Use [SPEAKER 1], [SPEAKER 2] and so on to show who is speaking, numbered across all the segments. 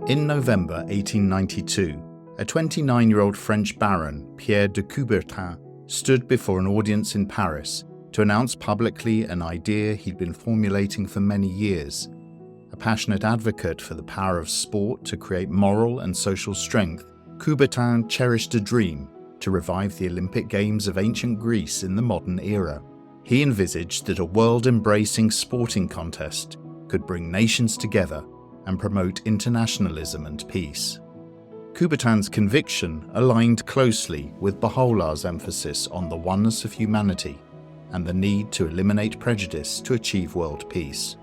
[SPEAKER 1] In November 1892, a 29-year-old French baron, Pierre de Coubertin, stood before an audience in Paris to announce publicly an idea he'd been formulating for many years. A passionate advocate for the power of sport to create moral and social strength, Coubertin cherished a dream to revive the Olympic Games of ancient Greece in the modern era. He envisaged that a world-embracing sporting contest could bring nations together and promote internationalism and peace. Coubertin's conviction aligned closely with Bahá'u'llah's emphasis on the oneness of humanity and the need to eliminate prejudice to achieve world peace.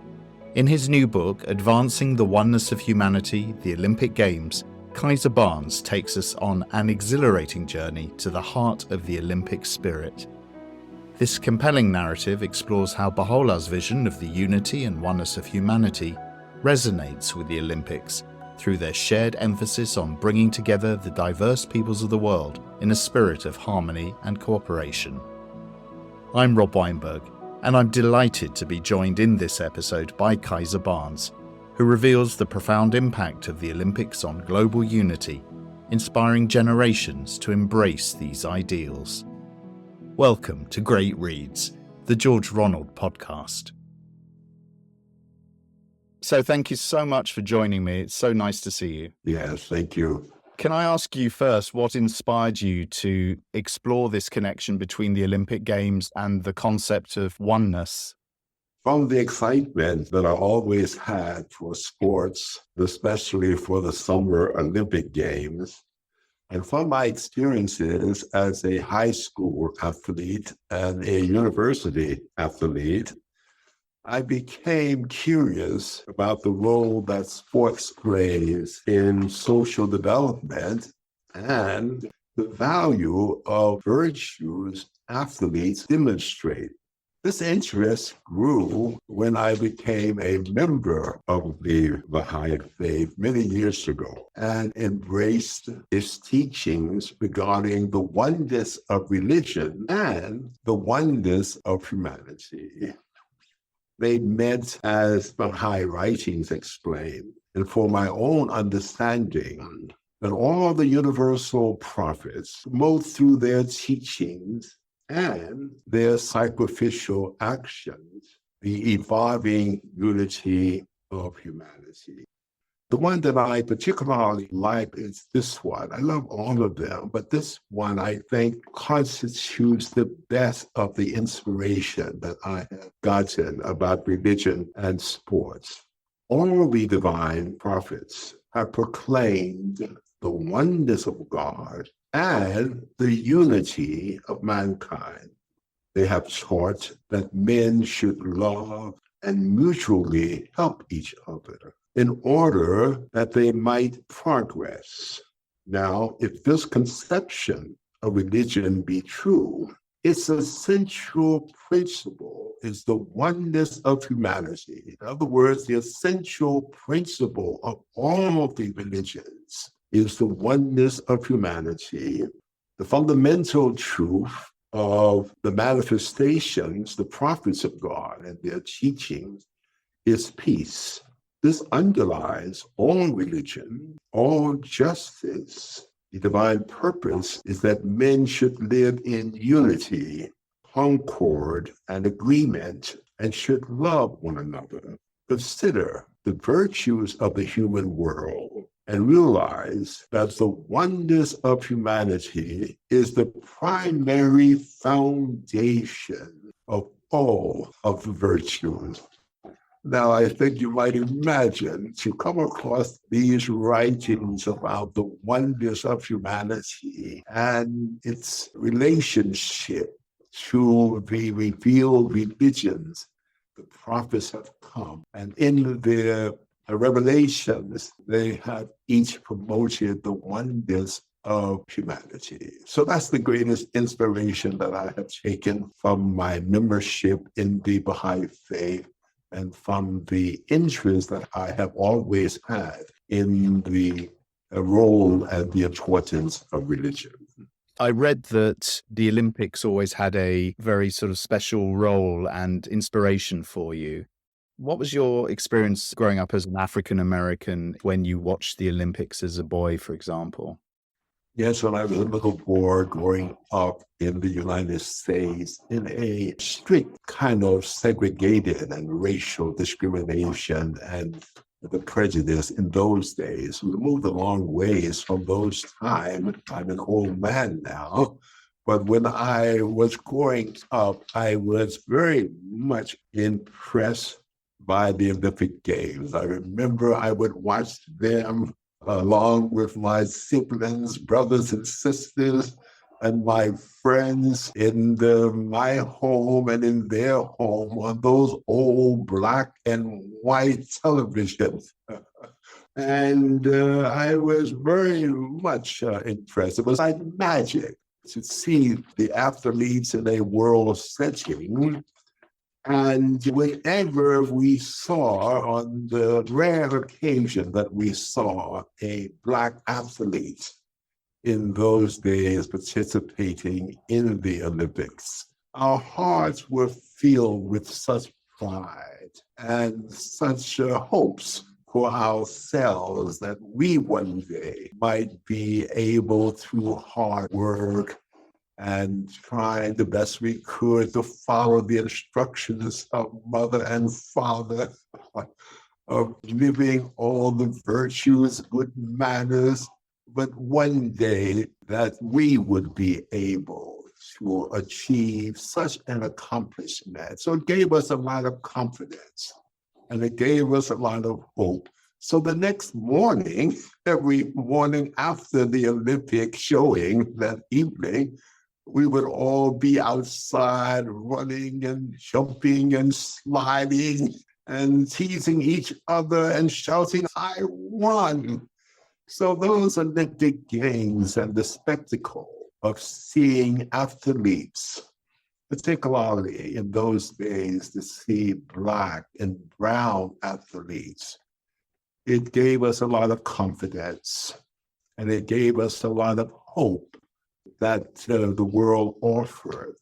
[SPEAKER 1] In his new book, Advancing the Oneness of Humanity, the Olympic Games, Kiser Barnes takes us on an exhilarating journey to the heart of the Olympic spirit. This compelling narrative explores how Bahá'u'llah's vision of the unity and oneness of humanity resonates with the Olympics through their shared emphasis on bringing together the diverse peoples of the world in a spirit of harmony and cooperation. I'm Rob Weinberg, and I'm delighted to be joined in this episode by Kiser Barnes, who reveals the profound impact of the Olympics on global unity, inspiring generations to embrace these ideals. Welcome to Great Reads, the George Ronald Podcast. So thank you so much for joining me. It's so nice to see you.
[SPEAKER 2] Yes, thank you.
[SPEAKER 1] Can I ask you first, what inspired you to explore this connection between the Olympic Games and the concept of oneness?
[SPEAKER 2] From the excitement that I always had for sports, especially for the Summer Olympic Games, and from my experiences as a high school athlete and a university athlete, I became curious about the role that sports plays in social development and the value of virtues athletes demonstrate. This interest grew when I became a member of the Baha'i faith many years ago and embraced its teachings regarding the oneness of religion and the oneness of humanity. They meant, as Baha'i writings explain, and for my own understanding, that all the universal prophets, both through their teachings and their sacrificial actions, the evolving unity of humanity. The one that I particularly like is this one. I love all of them, but this one I think constitutes the best of the inspiration that I have gotten about religion and sports. All the divine prophets have proclaimed the oneness of God and the unity of mankind. They have taught that men should love and mutually help each other in order that they might progress. Now, if this conception of religion be true, its essential principle is the oneness of humanity. In other words, the essential principle of all of the religions is the oneness of humanity. The fundamental truth of the manifestations, the prophets of God and their teachings, is peace. This underlies all religion, all justice. The divine purpose is that men should live in unity, concord, and agreement, and should love one another. Consider the virtues of the human world and realize that the oneness of humanity is the primary foundation of all of the virtues. Now, I think you might imagine to come across these writings about the oneness of humanity and its relationship to the revealed religions. The prophets have come, and in their revelations, they have each promoted the oneness of humanity. So that's the greatest inspiration that I have taken from my membership in the Baha'i faith and from the interest that I have always had in the role and the importance of religion.
[SPEAKER 1] I read that the Olympics always had a very sort of special role and inspiration for you. What was your experience growing up as an African American when you watched the Olympics as a boy, for example?
[SPEAKER 2] Yes, when I was a little boy growing up in the United States in a strict kind of segregated and racial discrimination and the prejudice in those days. We moved a long ways from those times. I'm an old man now. But when I was growing up, I was very much impressed by the Olympic Games. I remember I would watch them along with my siblings, brothers and sisters, and my friends in my home and in their home on those old black and white televisions. And I was very much impressed. It was like magic to see the athletes in a world setting. And whenever we saw, on the rare occasion that we saw a Black athlete in those days participating in the Olympics, our hearts were filled with such pride and such hopes for ourselves that we one day might be able, through hard work and trying the best we could to follow the instructions of mother and father, of living all the virtues, good manners, but one day that we would be able to achieve such an accomplishment. So it gave us a lot of confidence and it gave us a lot of hope. So the next morning, every morning after the Olympic showing that evening, we would all be outside running and jumping and sliding and teasing each other and shouting, "I won." So those Olympic Games and the spectacle of seeing athletes, particularly in those days, to see Black and brown athletes, it gave us a lot of confidence and it gave us a lot of hope that the world offered,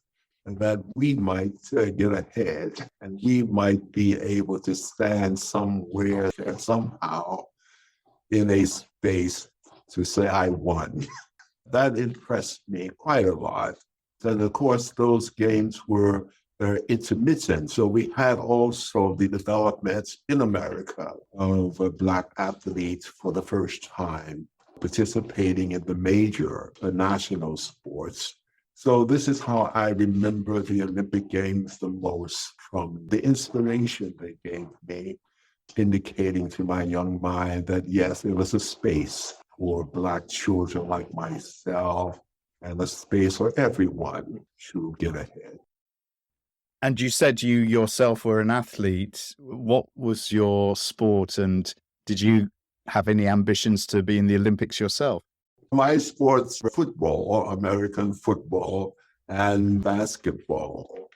[SPEAKER 2] and that we might get ahead and we might be able to stand somewhere, somehow, in a space to say, "I won." That impressed me quite a lot. And of course, those games were intermittent. So we had also the development in America of Black athletes for the first time participating in the major national sports. So this is how I remember the Olympic Games the most, from the inspiration they gave me, indicating to my young mind that yes, there was a space for Black children like myself and a space for everyone to get ahead.
[SPEAKER 1] And you said you yourself were an athlete. What was your sport, and did you have any ambitions to be in the Olympics yourself?
[SPEAKER 2] My sports were football, American football, and basketball.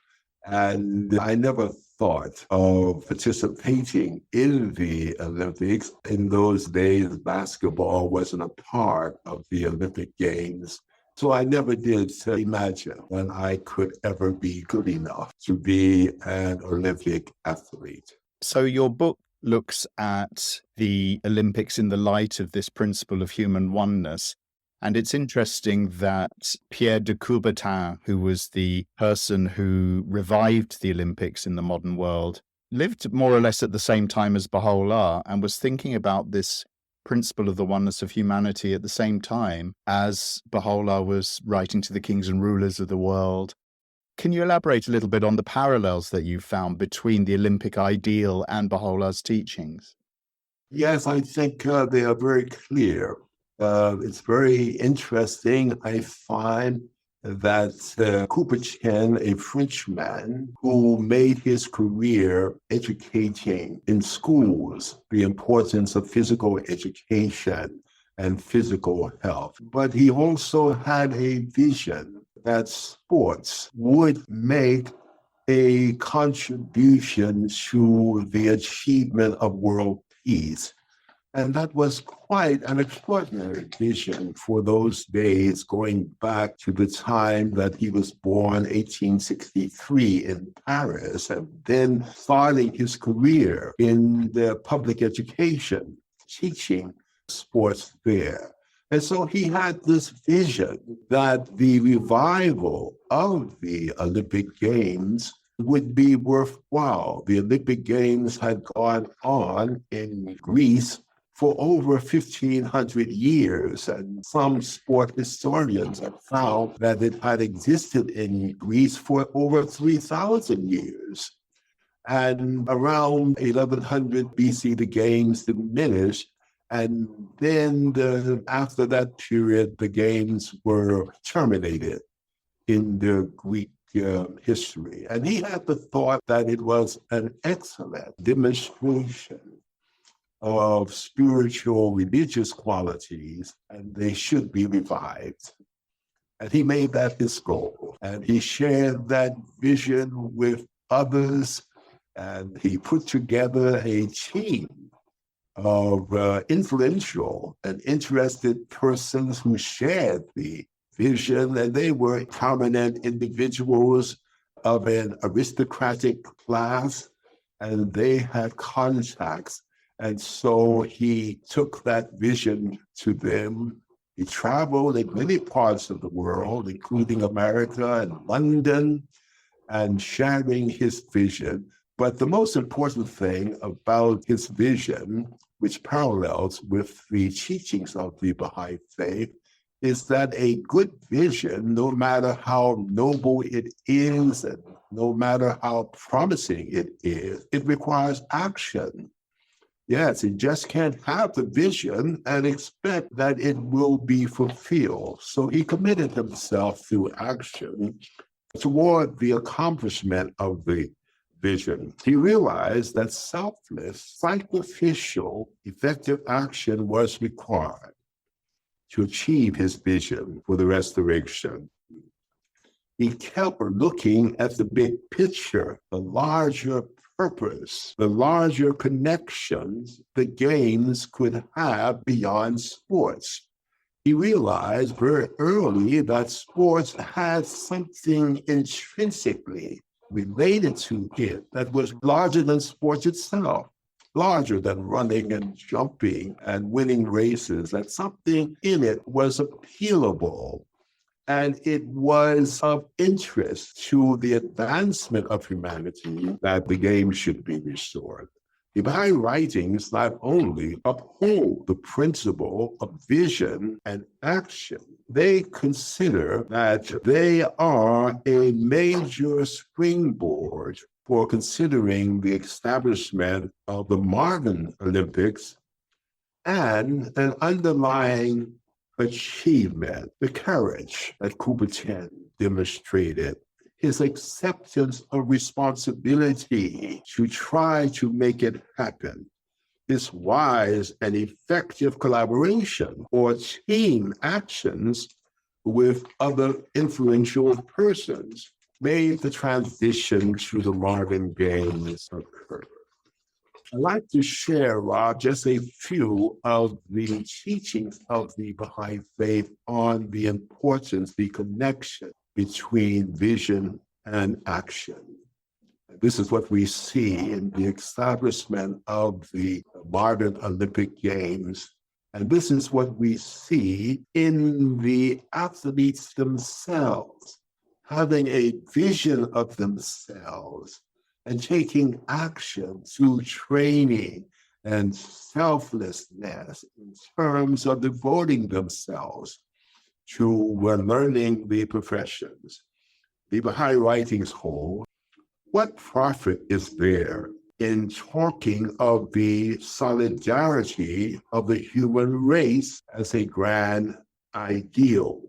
[SPEAKER 2] And I never thought of participating in the Olympics. In those days, basketball wasn't a part of the Olympic Games. So I never did imagine that I could ever be good enough to be an Olympic athlete.
[SPEAKER 1] So your book looks at the Olympics in the light of this principle of human oneness. And it's interesting that Pierre de Coubertin, who was the person who revived the Olympics in the modern world, lived more or less at the same time as Bahá'u'lláh and was thinking about this principle of the oneness of humanity at the same time as Bahá'u'lláh was writing to the kings and rulers of the world. Can you elaborate a little bit on the parallels that you found between the Olympic ideal and Bahá'u'llah's teachings?
[SPEAKER 2] Yes, I think they are very clear. It's very interesting. I find that Coubertin, a Frenchman who made his career educating in schools the importance of physical education and physical health, but he also had a vision that sports would make a contribution to the achievement of world peace. And that was quite an extraordinary vision for those days, going back to the time that he was born, 1863 in Paris, and then starting his career in the public education, teaching sports there. And so he had this vision that the revival of the Olympic Games would be worthwhile. The Olympic Games had gone on in Greece for over 1,500 years, and some sport historians have found that it had existed in Greece for over 3,000 years. And around 1100 BC, the games diminished, and then after that period, the games were terminated in the Greek history. And he had the thought that it was an excellent demonstration of spiritual religious qualities, and they should be revived. And he made that his goal. And he shared that vision with others, and he put together a team of influential and interested persons who shared the vision, and they were prominent individuals of an aristocratic class, and they had contacts. And so he took that vision to them. He traveled in many parts of the world, including America and London, and sharing his vision. But the most important thing about his vision, which parallels with the teachings of the Baha'i faith, is that a good vision, no matter how noble it is, and no matter how promising it is, it requires action. Yes, you just can't have the vision and expect that it will be fulfilled. So he committed himself through action toward the accomplishment of the vision. He realized that selfless, sacrificial, effective action was required to achieve his vision for the restoration. He kept looking at the big picture, the larger purpose, the larger connections the games could have beyond sports. He realized very early that sports had something intrinsically related to it that was larger than sports itself, larger than running and jumping and winning races, that something in it was appealable. And it was of interest to the advancement of humanity that the game should be restored. The Baha'i writings not only uphold the principle of vision and action, they consider that they are a major springboard for considering the establishment of the modern Olympics and an underlying achievement, the courage that Coubertin demonstrated, his acceptance of responsibility to try to make it happen, his wise and effective collaboration or team actions with other influential persons made the transition to the modern games occur. I'd like to share, Rob, just a few of the teachings of the Baha'i faith on the importance, the connection between vision and action. This is what we see in the establishment of the modern Olympic Games. And this is what we see in the athletes themselves, having a vision of themselves and taking action through training and selflessness in terms of devoting themselves to learning the professions. The Baha'i writings hold, what profit is there in talking of the solidarity of the human race as a grand ideal,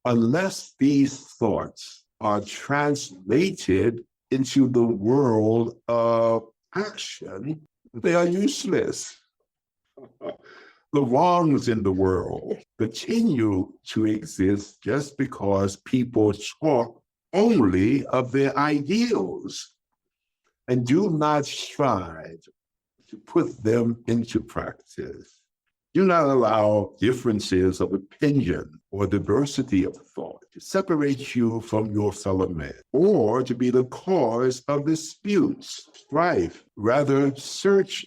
[SPEAKER 2] unless these thoughts are translated into the world of action? They are useless. The wrongs in the world continue to exist just because people talk only of their ideals and do not strive to put them into practice. Do not allow differences of opinion or diversity of thought to separate you from your fellow man or to be the cause of disputes, strife. Rather, search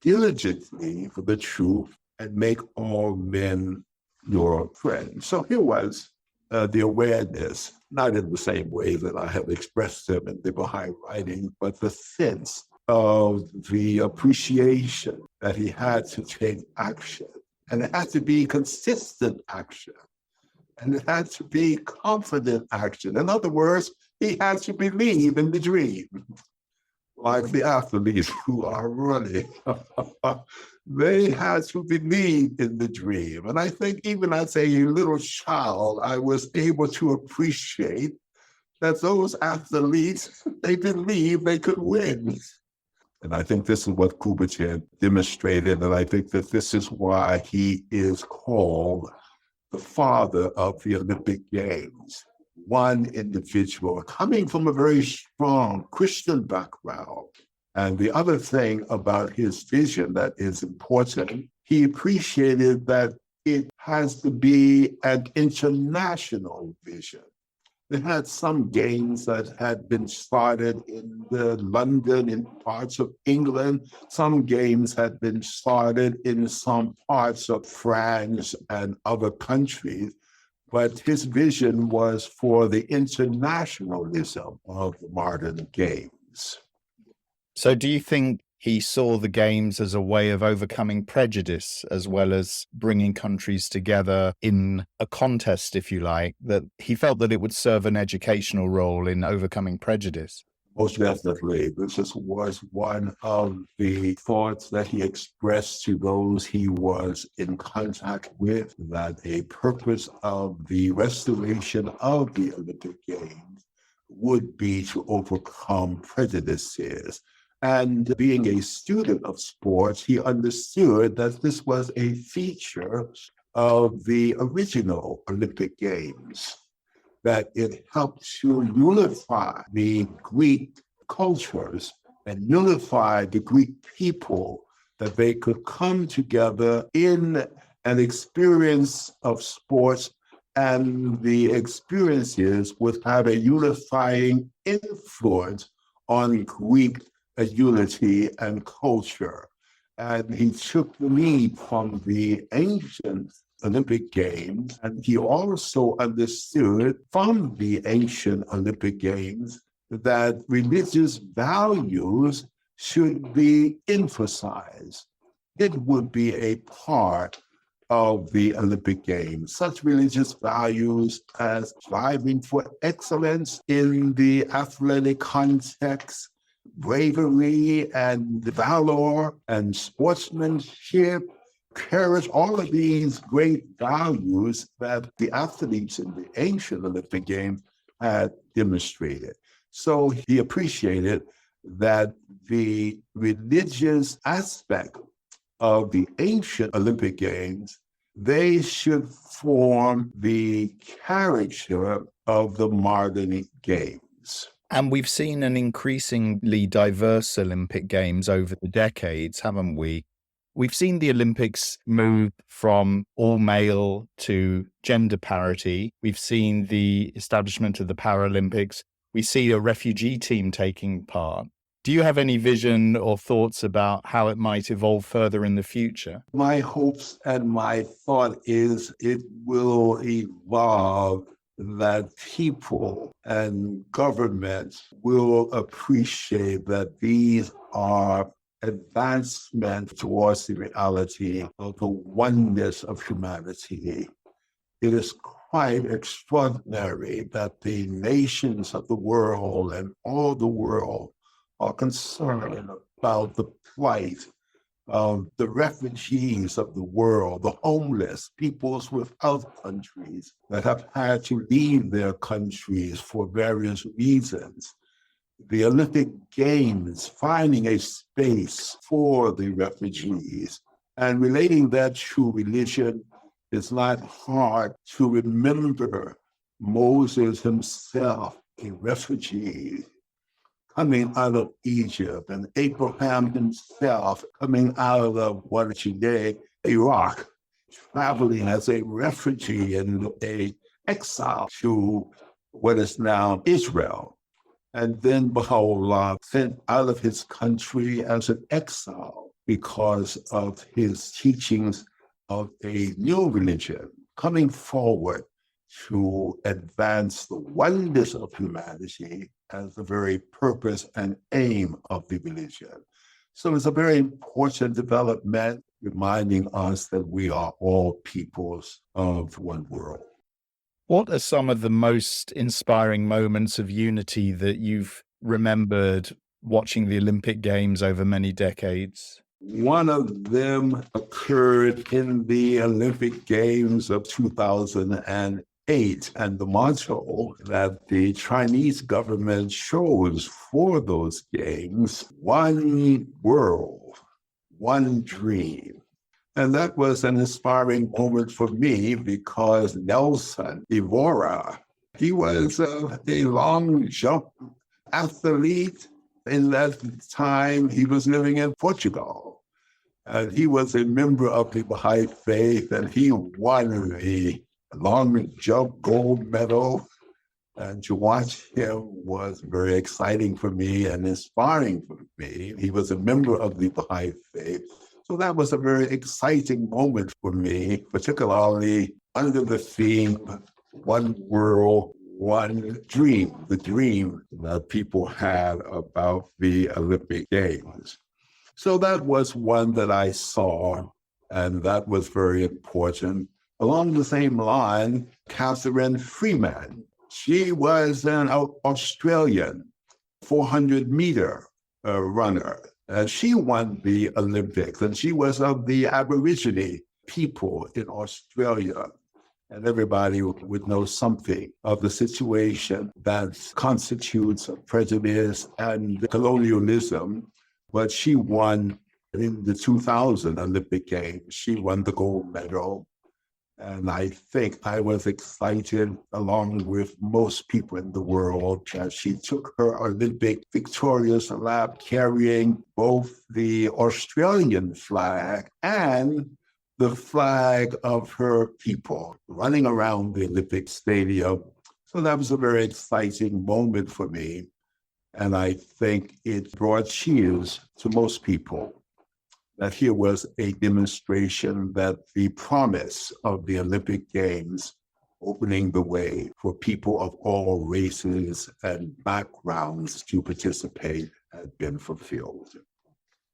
[SPEAKER 2] diligently for the truth and make all men your friends. So here was the awareness, not in the same way that I have expressed them in the Baha'i writing, but the sense of the appreciation that he had to take action. And it had to be consistent action. And it had to be confident action. In other words, he had to believe in the dream. Like the athletes who are running, they had to believe in the dream. And I think even as a little child, I was able to appreciate that those athletes, they believed they could win. And I think this is what Coubertin demonstrated, and I think that this is why he is called the father of the Olympic Games. One individual coming from a very strong Christian background. And the other thing about his vision that is important, he appreciated that it has to be an international vision. They had some games that had been started in London, in parts of England. Some games had been started in some parts of France and other countries. But his vision was for the internationalism of the modern games.
[SPEAKER 1] So do you think he saw the games as a way of overcoming prejudice, as well as bringing countries together in a contest, if you like, that he felt that it would serve an educational role in overcoming prejudice?
[SPEAKER 2] Most definitely. This was one of the thoughts that he expressed to those he was in contact with, that a purpose of the restoration of the Olympic Games would be to overcome prejudices. And being a student of sports, he understood that this was a feature of the original Olympic Games, that it helped to unify the Greek cultures and unify the Greek people, that they could come together in an experience of sports, and the experiences would have a unifying influence on Greek unity and culture. And he took the lead from the ancient Olympic Games, and he also understood from the ancient Olympic Games that religious values should be emphasized. It would be a part of the Olympic Games, such religious values as striving for excellence in the athletic context, bravery and valor and sportsmanship, courage, all of these great values that the athletes in the ancient Olympic Games had demonstrated. So he appreciated that the religious aspect of the ancient Olympic Games, they should form the character of the modern games.
[SPEAKER 1] And we've seen an increasingly diverse Olympic Games over the decades, haven't we? We've seen the Olympics move from all male to gender parity. We've seen the establishment of the Paralympics. We see a refugee team taking part. Do you have any vision or thoughts about how it might evolve further in the future?
[SPEAKER 2] My hopes and my thought is it will evolve, that people and governments will appreciate that these are advancements towards the reality of the oneness of humanity. It is quite extraordinary that the nations of the world and all the world are concerned about the plight of the refugees of the world, the homeless, peoples without countries that have had to leave their countries for various reasons. The Olympic Games finding a space for the refugees and relating that to religion. It's not hard to remember Moses himself, a refugee, coming out of Egypt, and Abraham himself coming out of what is today Iraq, traveling as a refugee and a exile to what is now Israel. And then Bahá'u'lláh sent out of his country as an exile because of his teachings of a new religion coming forward to advance the oneness of humanity as the very purpose and aim of the religion. So it's a very important development, reminding us that we are all peoples of one world.
[SPEAKER 1] What are some of the most inspiring moments of unity that you've remembered watching the Olympic Games over many decades?
[SPEAKER 2] One of them occurred in the Olympic Games of 2008, and the motto that the Chinese government chose for those games, one world, one dream. And that was an inspiring moment for me because Nelson Ivora, he was a long jump athlete. In that time, he was living in Portugal. And he was a member of the Baha'i faith, and he won a long jump gold medal. And to watch him was very exciting for me and inspiring for me. He was a member of the Baha'i faith. So that was a very exciting moment for me, particularly under the theme, one world, one dream, the dream that people had about the Olympic Games. So that was one that I saw, and that was very important. Along the same line, Catherine Freeman, she was an Australian 400-meter runner. She won the Olympics, and she was of the Aborigine people in Australia. And everybody would know something of the situation that constitutes prejudice and colonialism. But she won in the 2000 Olympic Games. She won the gold medal. And I think I was excited, along with most people in the world, as she took her Olympic victorious lap carrying both the Australian flag and the flag of her people, running around the Olympic Stadium. So that was a very exciting moment for me. And I think it brought cheers to most people that here was a demonstration that the promise of the Olympic Games opening the way for people of all races and backgrounds to participate had been fulfilled.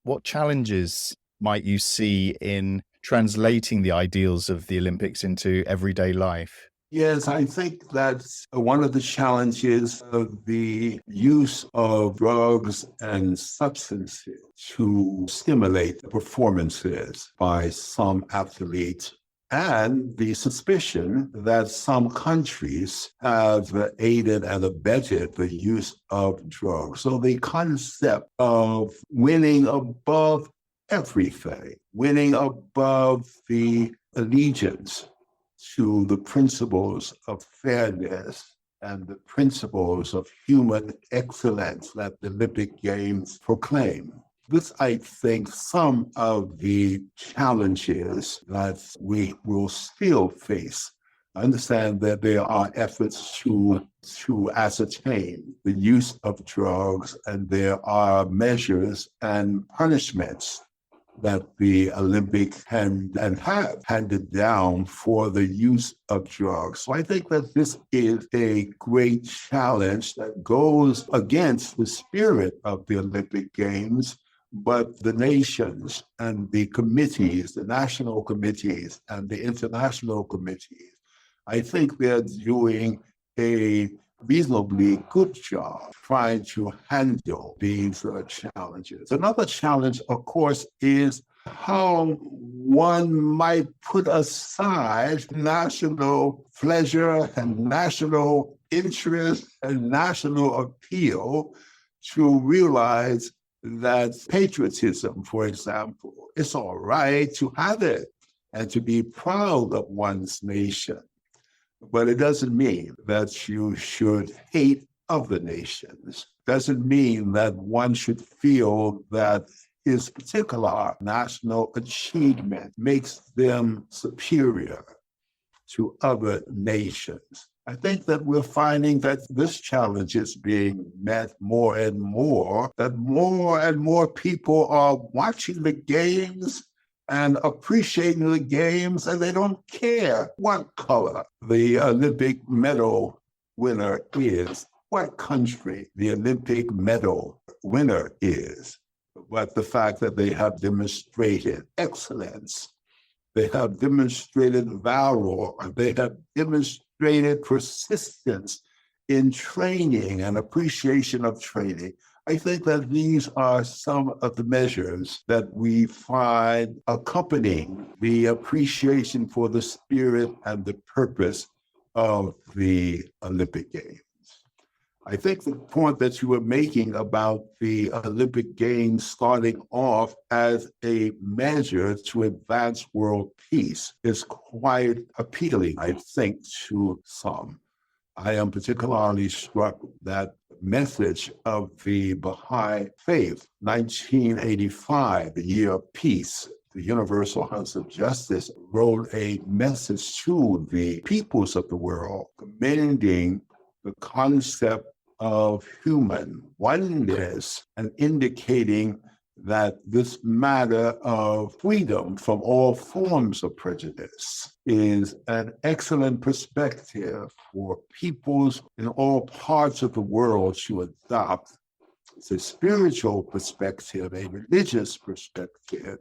[SPEAKER 1] What challenges might you see in translating the ideals of the Olympics into everyday life?
[SPEAKER 2] Yes, I think that's one of the challenges of the use of drugs and substances to stimulate performances by some athletes, and the suspicion that some countries have aided and abetted the use of drugs. So the concept of winning above everything, winning above the allegiance to the principles of fairness and the principles of human excellence that the Olympic Games proclaim. This, I think, some of the challenges that we will still face. I understand that there are efforts to ascertain the use of drugs, and there are measures and punishments that the Olympics can and have handed down for the use of drugs. So I think that this is a great challenge that goes against the spirit of the Olympic Games, but the nations and the committees, the national committees and the international committees, I think they're doing a reasonably good job trying to handle these challenges. Another challenge, of course, is how one might put aside national pleasure and national interest and national appeal to realize that patriotism, for example, it's all right to have it and to be proud of one's nation. But it doesn't mean that you should hate other nations. doesn't mean that one should feel that his particular national achievement makes them superior to other nations. I think that we're finding that this challenge is being met more and more, that more and more people are watching the games and appreciating the games, and they don't care what color the Olympic medal winner is, what country the Olympic medal winner is, but the fact that they have demonstrated excellence, they have demonstrated valor, they have demonstrated persistence in training and appreciation of training. I think that these are some of the measures that we find accompanying the appreciation for the spirit and the purpose of the Olympic Games. I think the point that you were making about the Olympic Games starting off as a measure to advance world peace is quite appealing, I think, to some. I am particularly struck that message of the Baha'i faith, 1985, the year of peace. The Universal House of Justice wrote a message to the peoples of the world, commending the concept of human oneness and indicating that this matter of freedom from all forms of prejudice is an excellent perspective for peoples in all parts of the world to adopt. It's a spiritual perspective, a religious perspective,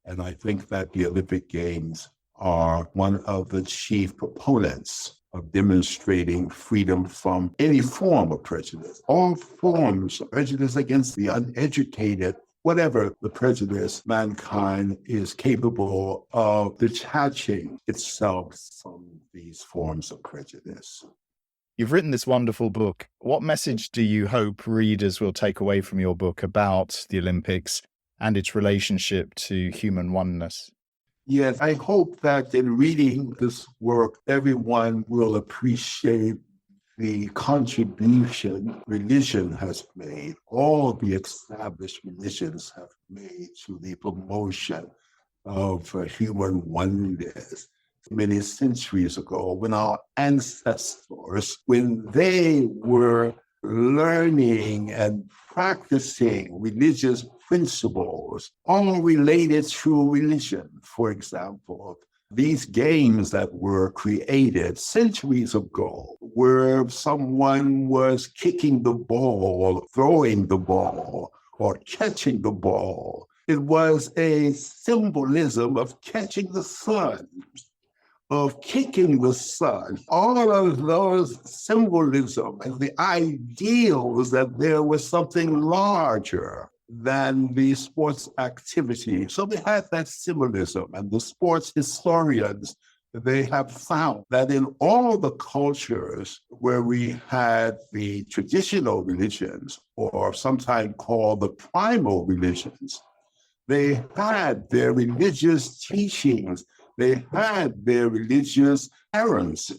[SPEAKER 2] and I think that the Olympic Games are one of the chief proponents of demonstrating freedom from any form of prejudice, all forms of prejudice against the uneducated, whatever the prejudice mankind is capable of detaching itself from these forms of prejudice.
[SPEAKER 1] You've written this wonderful book. What message do you hope readers will take away from your book about the Olympics and its relationship to human oneness?
[SPEAKER 2] Yes, I hope that in reading this work, everyone will appreciate the contribution religion has made, all the established religions have made to the promotion of human oneness. Many centuries ago, when our ancestors, when they were learning and practicing religious principles, all related to religion, for example, these games that were created centuries ago, where someone was kicking the ball, throwing the ball, or catching the ball, it was a symbolism of catching the sun, of kicking the sun. All of those symbolism and the ideals that there was something larger than the sports activity. So they had that symbolism, and the sports historians, they have found that in all the cultures where we had the traditional religions, or sometimes called the primal religions, they had their religious teachings, they had their religious errands.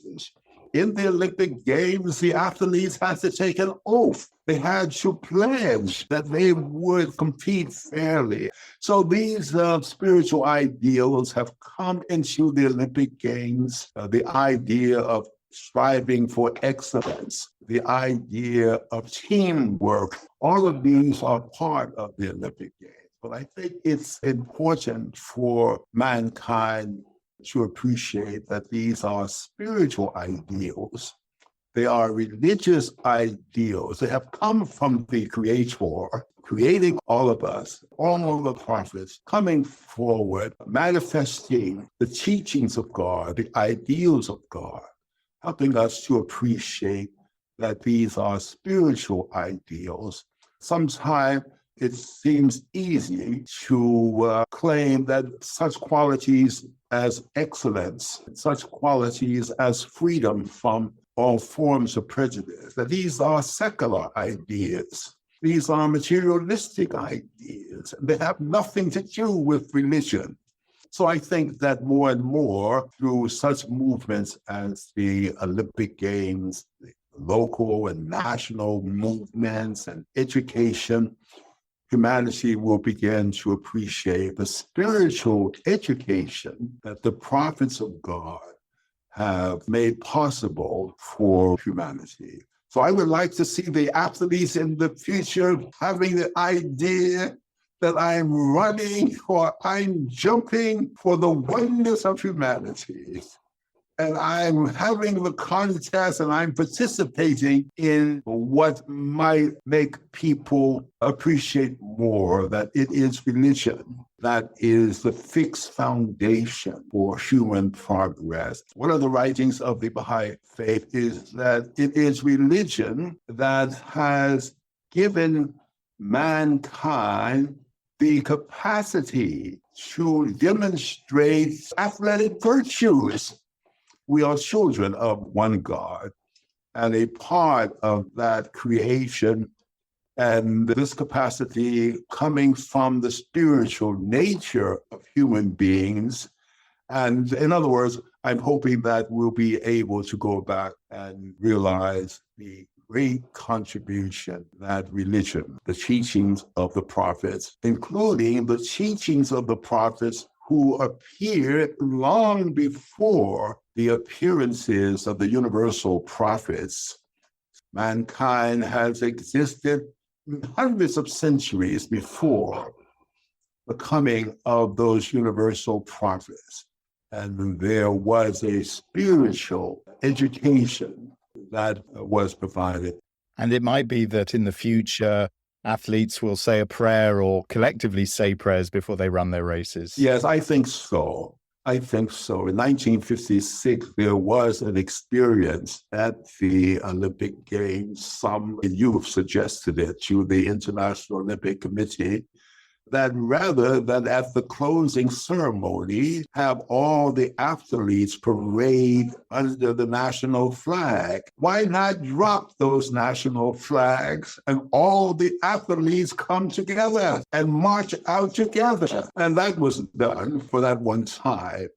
[SPEAKER 2] In the Olympic Games, the athletes had to take an oath. They had to pledge that they would compete fairly. So these spiritual ideals have come into the Olympic Games, the idea of striving for excellence, the idea of teamwork. All of these are part of the Olympic Games. But I think it's important for mankind to appreciate that these are spiritual ideals. They are religious ideals. They have come from the Creator, creating all of us, all the prophets, coming forward, manifesting the teachings of God, the ideals of God, helping us to appreciate that these are spiritual ideals. Sometimes it seems easy to claim that such qualities as excellence, such qualities as freedom from all forms of prejudice, that these are secular ideas. These are materialistic ideas. They have nothing to do with religion. So I think that more and more through such movements as the Olympic Games, the local and national movements and education, humanity will begin to appreciate the spiritual education that the prophets of God have made possible for humanity. So I would like to see the athletes in the future having the idea that I'm running or I'm jumping for the oneness of humanity. And I'm having the contest and I'm participating in what might make people appreciate more that it is religion that is the fixed foundation for human progress. One of the writings of the Baha'i faith is that it is religion that has given mankind the capacity to demonstrate athletic virtues. We are children of one God, and a part of that creation and this capacity coming from the spiritual nature of human beings. And in other words, I'm hoping that we'll be able to go back and realize the great contribution that religion, the teachings of the prophets, including the teachings of the prophets who appeared long before the appearances of the universal prophets. Mankind has existed hundreds of centuries before the coming of those universal prophets. And there was a spiritual education that was provided.
[SPEAKER 1] And it might be that in the future, athletes will say a prayer or collectively say prayers before they run their races.
[SPEAKER 2] Yes, I think so. In 1956, there was an experience at the Olympic Games. Some youth suggested it to the International Olympic Committee that rather than at the closing ceremony, have all the athletes parade under the national flag. Why not drop those national flags and all the athletes come together and march out together? And that was done for that one time.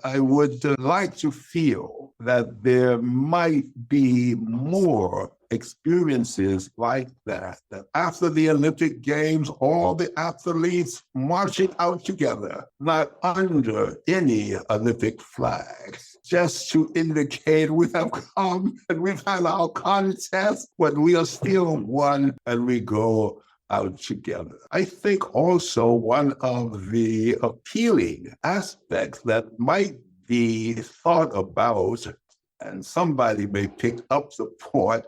[SPEAKER 2] I would like to feel that there might be more experiences like that after the Olympic Games, all the athletes marching out together, not under any Olympic flags, just to indicate we have come and we've had our contest, but we are still one and we go out together. I think also one of the appealing aspects that might be thought about, and somebody may pick up the point,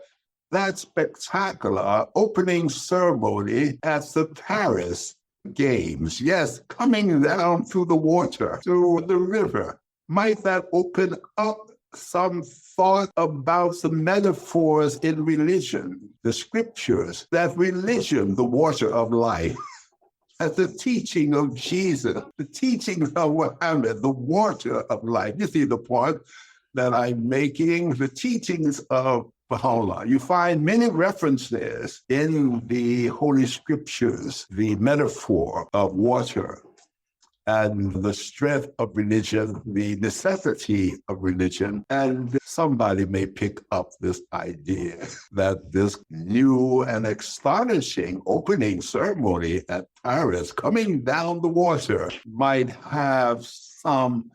[SPEAKER 2] that spectacular opening ceremony at the Paris Games. Yes, coming down through the water, through the river. Might that open up some thought about the metaphors in religion, the scriptures, that religion, the water of life, as the teaching of Jesus, the teaching of Muhammad, the water of life. You see the point that I'm making, the teachings of Bahá'u'lláh. You find many references in the Holy Scriptures, the metaphor of water and the strength of religion, the necessity of religion. And somebody may pick up this idea that this new and astonishing opening ceremony at Paris, coming down the water, might have some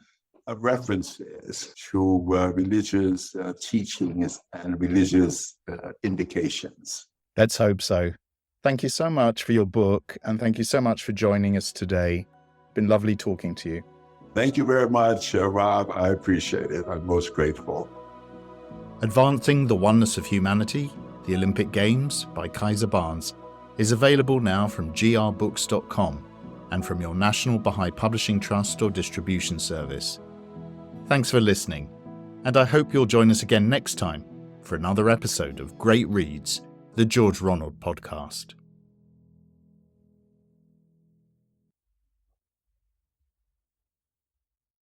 [SPEAKER 2] references to religious teachings and religious indications.
[SPEAKER 1] Let's hope so. Thank you so much for your book, and thank you so much for joining us today. Been lovely talking to you.
[SPEAKER 2] Thank you very much, Rob. I appreciate it. I'm most grateful.
[SPEAKER 1] Advancing the Oneness of Humanity, the Olympic Games by Kiser Barnes is available now from grbooks.com and from your National Baha'i Publishing Trust or distribution service. Thanks for listening, and I hope you'll join us again next time for another episode of Great Reads, the George Ronald Podcast.